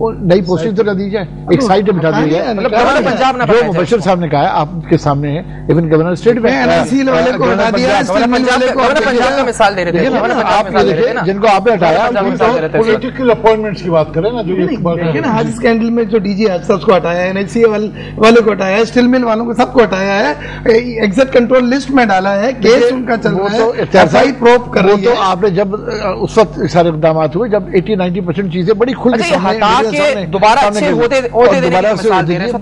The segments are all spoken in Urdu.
نئی پوسٹنگ تو نہ دی جائے, ایک سائڈ پہ بٹھا دی جائے. جو مبشر صاحب نے کہا ہے آپ کے سامنے ہے, ایون گورنر اسٹیٹ میں جن کو آپ نے ہٹایا پولیٹیکل اپوائنٹمنٹس کی بات کریں نا, جو حج اسکینڈل میں جو ڈی جی حادثہ اس کو ہٹایا ہے, NIC والوں کو ہٹایا ہے, اسٹیل مل والوں کو سب کو ہٹایا ہے, ایگزٹ کنٹرول لسٹ میں ڈالا ہے, کیس ان کا چل رہا ہے, FI پروب کر رہی ہے. تو آپ نے جب اس وقت سارے اقدامات ہوئے جب 80-90% چیزیں بڑی کھل دوبارہ اچھے ہوتے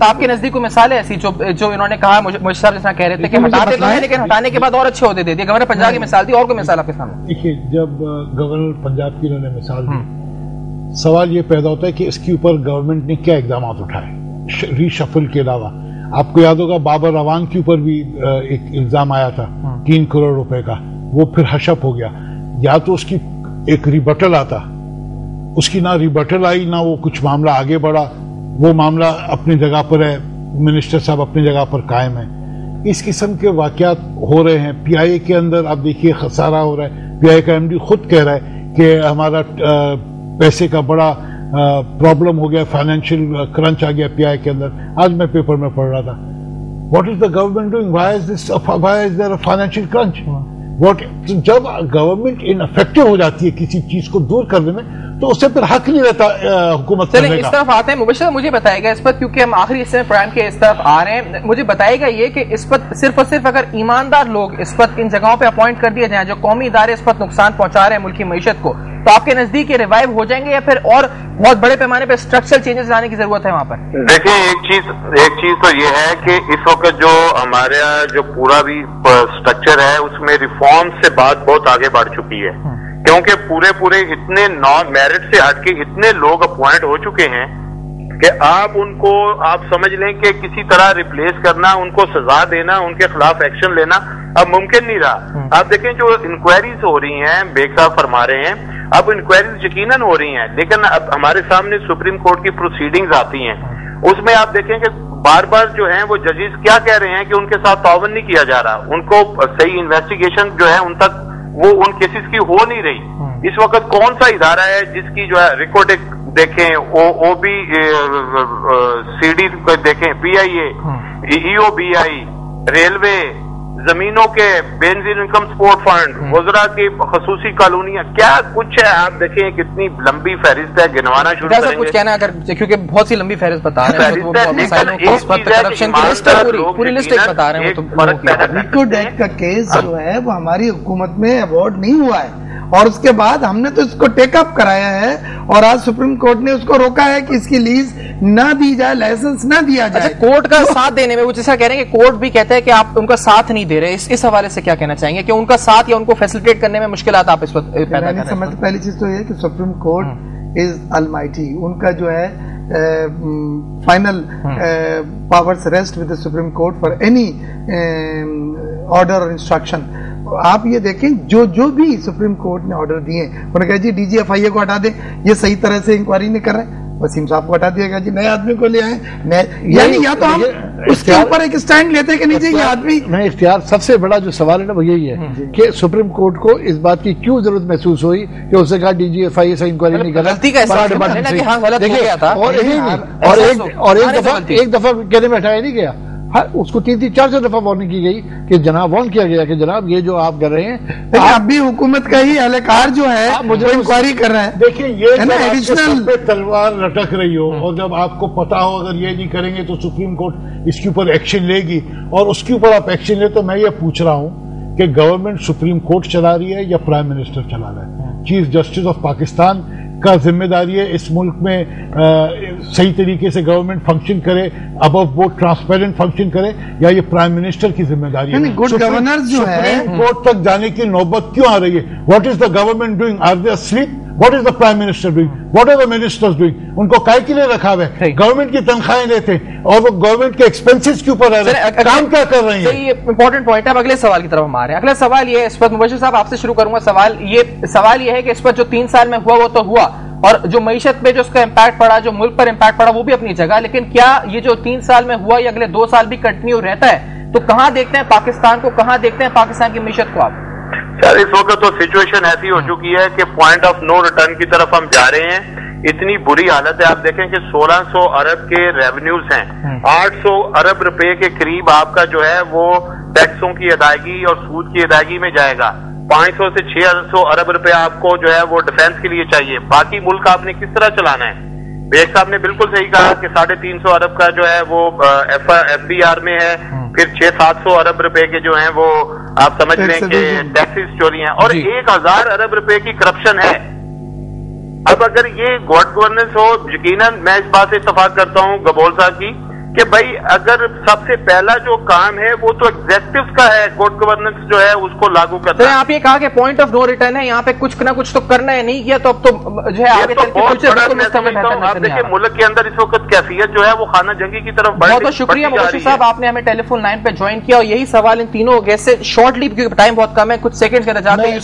آپ کے نزدیک کوئی مثال ہے ایسی جو انہوں نے کہا, مجھے صاحب جس طرح کہہ رہے تھے کہ ہٹاتے تو ہیں لیکن ہٹانے کے بعد اور اچھے ہوتے دے دیے. گورنر پنجاب کی مثال تھی, اور کوئی مثال آپ کے سامنے؟ دیکھیے جب گورنر پنجاب کی انہوں نے مثال دی, سوال یہ پیدا ہوتا ہے کہ اس کے اوپر گورنمنٹ نے کیا اقدامات اٹھائے ری شفل کے علاوہ. آپ کو یاد ہوگا بابر روان کے اوپر بھی ایک الزام آیا تھا 3 کروڑ روپے کا, وہ پھر ہشپ ہو گیا. یا تو اس کی ایک ریبٹل آتا, اس کی نہ ریبٹل آئی نہ وہ کچھ معاملہ آگے بڑھا. وہ معاملہ اپنی جگہ پر ہے, منسٹر صاحب اپنی جگہ پر قائم ہے. اس قسم کے واقعات ہو رہے ہیں. PI کے اندر آپ دیکھیے خسارہ ہو رہا ہے. PI کا MD خود کہہ رہا ہے کہ ہمارا پیسے کا بڑا پرابلم ہو گیا, فائنینشیل کرنچ آ گیا PI کے اندر. آج میں پیپر میں پڑھ رہا تھا, what is the government doing, why is there a financial crunch. جب گورنمنٹ انفیکٹو ہو جاتی ہے کسی چیز کو دور کرنے میں تو اسے پھر حق نہیں رہتا حکومت کرنے کا. اس طرف آتے ہیں مبشر, مجھے بتائے گا اس پر, کیونکہ ہم آخری حصے میں پروگرام کے اس طرف آ رہے ہیں, مجھے بتائے گا یہ کہ اس پر صرف اور صرف اگر ایماندار لوگ اس پر ان جگہوں پہ اپوائنٹ کر دیے جائیں جو قومی ادارے اس پر نقصان پہنچا رہے ہیں ملکی معیشت کو, تو آپ کے نزدیک یہ ریوائیو ہو جائیں گے یا پھر اور بہت بڑے پیمانے پہ اسٹرکچرل چینجز لانے کی ضرورت ہے وہاں پر؟ دیکھیں ایک چیز تو یہ ہے کہ اس وقت جو ہمارے جو پورا بھی اسٹرکچر ہے اس میں ریفارم سے بات بہت آگے بڑھ چکی ہے, کیونکہ پورے اتنے نان میرٹ سے ہٹ کے اتنے لوگ اپوائنٹ ہو چکے ہیں کہ آپ ان کو آپ سمجھ لیں کہ کسی طرح ریپلیس کرنا, ان کو سزا دینا, ان کے خلاف ایکشن لینا اب ممکن نہیں رہا. آپ دیکھیں جو انکوائریز ہو رہی ہیں, بیگ صاحب فرما رہے ہیں, اب انکوائریز یقیناً ہو رہی ہیں, لیکن اب ہمارے سامنے سپریم کورٹ کی پروسیڈنگز آتی ہیں, اس میں آپ دیکھیں کہ بار بار جو ہیں وہ ججز کیا کہہ رہے ہیں کہ ان کے ساتھ تعاون نہیں کیا جا رہا, ان کو صحیح انویسٹیگیشن جو ہے ان تک وہ ان کیسز کی ہو نہیں رہی. اس وقت کون سا ادارہ ہے جس کی جو ہے ریکارڈ دیکھیں, OB CD دیکھیں, PIA, EOBI, ریلوے, زمینوں کے بینزین انکم سپورٹ فنڈ, وزراء کی خصوصی کالونیاں, کیا کچھ ہے. آپ دیکھیں کتنی لمبی فہرست ہے, گنوانا شروع کریں گے. کچھ کہنا اگر کیونکہ بہت سی لمبی فہرست بتا رہے ہیں. ریکارڈ ایکٹ کا کیس جو ہے وہ ہماری حکومت میں ایوارڈ نہیں ہوا ہے, اور اس کے بعد ہم نے تو اس کو ٹیک اپ کرایا ہے, اور آج سپریم کورٹ نے اس کو روکا ہے کہ اس کی لیز نہ دی جائے, لائسنس نہ دیا جائے. کورٹ کا ساتھ دینے میں وہ جیسا کہہ رہے ہیں کہ کورٹ بھی کہتا ہے کہ آپ ان کا ساتھ نہیں دے رہے, اس حوالے سے کیا کہنا چاہیں گے کہ ان کا ساتھ یا ان کو فیسیلیٹیٹ کرنے میں مشکلات آپ اس وقت پیدا کر رہے ہیں؟ پہلی چیز تو یہ کہ سپریم کورٹ از المائٹی, ان کا جو ہے final powers rest with the supreme court for any order اور انسٹرکشن. آپ یہ دیکھیں جو بھی سپریم کورٹ نے آرڈر دیے, انہوں نے کہا جی DGFIA کو ہٹا دیں, یہ صحیح طرح سے انکوائری نہیں کر رہے, وسیم صاحب کو ہٹا دیا گیا, جی نئے آدمی کو لے آئے. یعنی یا تو ہم اس کے اوپر ایک سٹینڈ لیتے کہ نہیں جی یہ آدمی میں اختیار. سب سے بڑا جو سوال ہے نا وہ یہی ہے کہ سپریم کورٹ کو اس بات کی کیوں ضرورت محسوس ہوئی کہ اس نے کہا DGFIA سے انکوائری نہیں کر رہا, اور ایک دفعہ کہنے میں ہٹایا نہیں گیا, اس کو 3-4 دفعہ وارننگ کی گئی کہ جناب وارن کیا گیا کہ جناب یہ جو آپ کر رہے ہیں اب بھی حکومت کا ہی اہلکار جو ہے مجھے انکوائری کر رہا ہے. دیکھیں یہ پہ تلوار لٹک رہی ہو اور جب آپ کو پتا ہو اگر یہ نہیں کریں گے تو سپریم کورٹ اس کے اوپر ایکشن لے گی, اور اس کے اوپر آپ ایکشن لے, تو میں یہ پوچھ رہا ہوں کہ گورنمنٹ سپریم کورٹ چلا رہی ہے یا پرائم منسٹر چلا رہا ہے؟ چیف جسٹس آف پاکستان کا ذمہ داری ہے اس ملک میں صحیح طریقے سے گورنمنٹ فنکشن کرے, ابو بورڈ ٹرانسپیرنٹ فنکشن کرے, یا یہ پرائم منسٹر کی ذمہ داری ہے؟ گڈ گورننس جو ہے سپریم کورٹ تک جانے کی نوبت کیوں آ رہی ہے؟ What is the government doing, are they asleep, what is the prime minister doing, what are the ministers doing? ان کو کائے کے لیے رکھا ہوا ہے؟ گورنمنٹ کی تنخواہیں لیتے اور وہ گورنمنٹ کے ایکسپینسز کے اوپر رہ رہے ہیں, کام کیا کر رہے ہیں؟ یہ امپورٹنٹ پوائنٹ ہے. اب اگلے سوال کی طرف ہم آ رہے ہیں. اگلا سوال یہ ہے, اس پر مبشر صاحب آپ سے شروع کروں گا. سوال یہ ہے کہ اس پر جو 3 سال میں ہوا وہ تو ہوا, اور جو معیشت پہ جو اس کا امپیکٹ پڑا, جو ملک پر امپیکٹ پڑا, وہ بھی اپنی جگہ, لیکن کیا یہ جو 3 سال میں ہوا یہ اگلے 2 سال بھی کنٹینیو رہتا ہے؟ تو کہاں دیکھتے ہیں پاکستان کو, کہاں دیکھتے ہیں پاکستان کی معیشت کو آپ؟ سر اس وقت تو سچویشن ایسی ہو چکی ہے کہ پوائنٹ آف نو ریٹرن کی طرف ہم جا رہے ہیں. اتنی بری حالت ہے. آپ دیکھیں کہ 1600 ارب کے ریونیوز ہیں, 800 ارب روپے کے قریب آپ کا جو ہے وہ ٹیکسوں کی ادائیگی اور سود کی ادائیگی میں جائے گا. 500 سے 600 ارب روپے آپ کو جو ہے وہ ڈیفینس کے لیے چاہیے. باقی ملک آپ نے کس طرح چلانا ہے؟ بیگ صاحب نے بالکل صحیح کہا کہ 350 ارب کا جو ہے وہ ایف بی آر میں ہے, پھر 600-700 ارب روپے کے جو ہیں وہ آپ سمجھ لیں کہ ٹیکسز چوری ہیں, اور 1000 ارب روپے کی کرپشن ہے. اب اگر یہ گڈ گورننس ہو, یقیناً میں اس بات سے اتفاق کرتا ہوں گبول صاحب کی کہ بھائی اگر سب سے پہلا جو کام ہے وہ تو ایگزیکٹو کا ہے, گڈ گورننس جو ہے اس کو لاگو کرنا ہے. آپ یہ کہا کہ پوائنٹ آف نو ریٹرن ہے, یہاں پہ کچھ نہ کچھ تو کرنا ہے, نہیں کیا تو اب تو جو ہے آپ دیکھیں ملک کے اندر اس وقت کیفیت جو ہے وہ خانہ جنگی کی طرف بڑھ. بہت بہت شکریہ مبشر صاحب, آپ نے ہمیں ٹیلی فون لائن پہ جوائن کیا, اور یہی سوال ان تینوں گیسٹ سے شارٹلی, کیونکہ ٹائم بہت کم ہے, کچھ سیکنڈ کے اندر جاتے ہیں.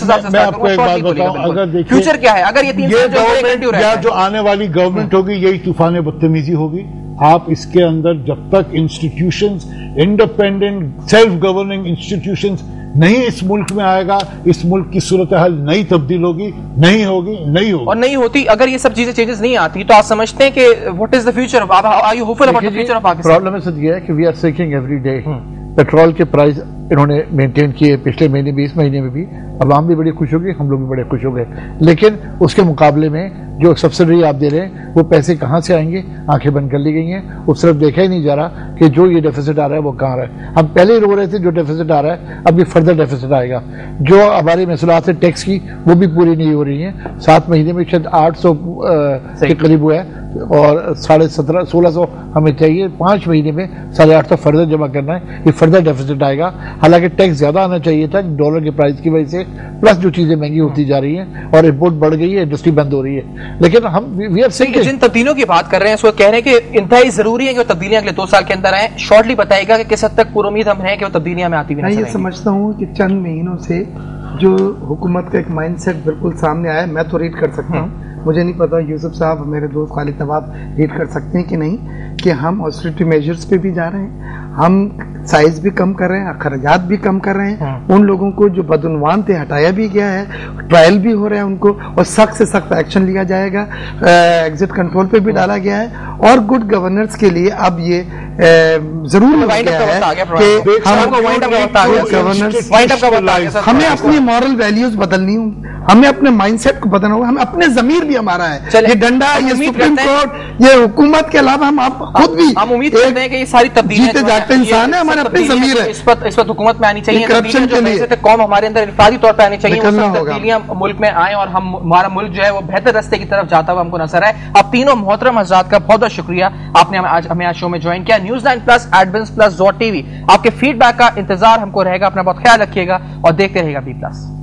فیوچر کیا ہے اگر یہ 3 جو آنے والی گورنمنٹ ہوگی یہی طوفان بدتمیزی ہوگی. آپ اس کے اندر جب تک institutions independent self governing institutions نہیں اس ملک میں آئے گا, اس ملک کی صورتحال نہیں تبدیل ہوگی, نہیں ہوگی اور نہیں ہوتی. اگر یہ سب چیزیں چینجز نہیں آتی تو آپ سمجھتے ہیں کہ what is the future, are you hopeful about the future of Pakistan? Problem is یہ ہے کہ we are sinking every day. Petrol کے پرائز انہوں نے مینٹین کیے پچھلے مہینے بھی, اس مہینے میں بھی. عوام بھی بڑی خوش ہوگی, ہم لوگ بھی بڑے خوش ہو گئے, لیکن اس کے مقابلے میں جو سبسڈی آپ دے رہے ہیں وہ پیسے کہاں سے آئیں گے؟ آنکھیں بند کر لی گئی ہیں. اس طرف دیکھا ہی نہیں جا رہا کہ جو یہ ڈیفیسٹ آ رہا ہے وہ کہاں رہا ہے. ہم پہلے ہی رو رہے تھے جو ڈیفیسٹ آ رہا ہے, اب بھی فردر ڈیفیسٹ آئے گا. جو ہماری محصولات ہے ٹیکس کی وہ بھی پوری نہیں ہو رہی ہیں. 7 مہینے میں شاید 800 کے قریب ہوا ہے, اور 1600 ہمیں چاہیے 5 مہینے میں 850 فردر جمع کرنا ہے. یہ فردر ڈیفیسٹ آئے گا. حالانکہ ٹیکس زیادہ آنا چاہیے تھا ڈالر کے پرائز کی وجہ سے, پلس جو چیزیں مہنگی ہوتی جا رہی ہیں اور امپورٹ بڑھ گئی ہے, انڈسٹری بند ہو رہی ہے. لیکن ہم جن تبدیلیوں کی بات کر رہے ہیں اس کو کہہ رہے ہیں کہ انتہائی ضروری ہے کہ وہ تبدیلیاں اگلے 2 سال کے اندر آئیں. شارٹلی بتائے گا کہ کس حد تک پور امید ہم ہیں کہ وہ تبدیلیاں میں آتی ہوئی نظر آئیں گی؟ میں یہ سمجھتا ہوں کہ چند مہینوں سے جو حکومت کا ایک مائنڈ سیٹ بالکل سامنے آیا ہے, میں تو ریڈ کر سکتا ہوں, مجھے نہیں پتا یوسف صاحب میرے دوست خالد نواب ریڈ کر سکتے ہیں کہ نہیں, کہ ہم آسٹریٹی میجرز پہ بھی جا رہے ہیں, ہم سائز بھی کم کر رہے ہیں, اخراجات بھی کم کر رہے ہیں. ان لوگوں کو جو بدعنوان تھے ہٹایا بھی گیا ہے, ٹرائل بھی ہو رہے ہیں ان کو, اور سخت سے سخت ایکشن لیا جائے گا. ایگزٹ کنٹرول پہ بھی ڈالا گیا ہے, اور گڈ گورننس کے لیے اب یہ ضرور ہو گیا ہے کہ ہمیں اپنی مورل ویلیوز بدلنی ہوں, ہمیں اپنے مائنڈ سیٹ کو بدلنا ہوگا. ہمیں اپنے ضمیر بھی ہمارا ہے, یہ ڈنڈا, یہ سپریم کورٹ, یہ حکومت کے علاوہ ہم خود بھی ہم امید کرتے ہیں کہ یہ ساری تبدیلیاں جیتے جاگتے انسان ہے, ہمارے اپنے ضمیر ہے. اس وقت حکومت میں آنی چاہیے, کرپشن کے لیے قوم ہمارے اندر انفرادی طور پہ آنی چاہیے, تبدیلیاں ملک میں آئیں اور ہمارا ملک جو ہے وہ بہتر راستے کی طرف جاتا ہوا ہم کو نظر آئے. آپ تینوں محترم حضرات کا بہت بہت شکریہ, آپ نے ہمیں آج شو میں جوائن کیا. نیوز 9+ ایڈونس پلس ٹی وی, آپ کے فیڈ بیک کا انتظار ہم کو رہے گا. اپنا بہت خیال رکھیے گا اور دیکھتے رہے گا B+.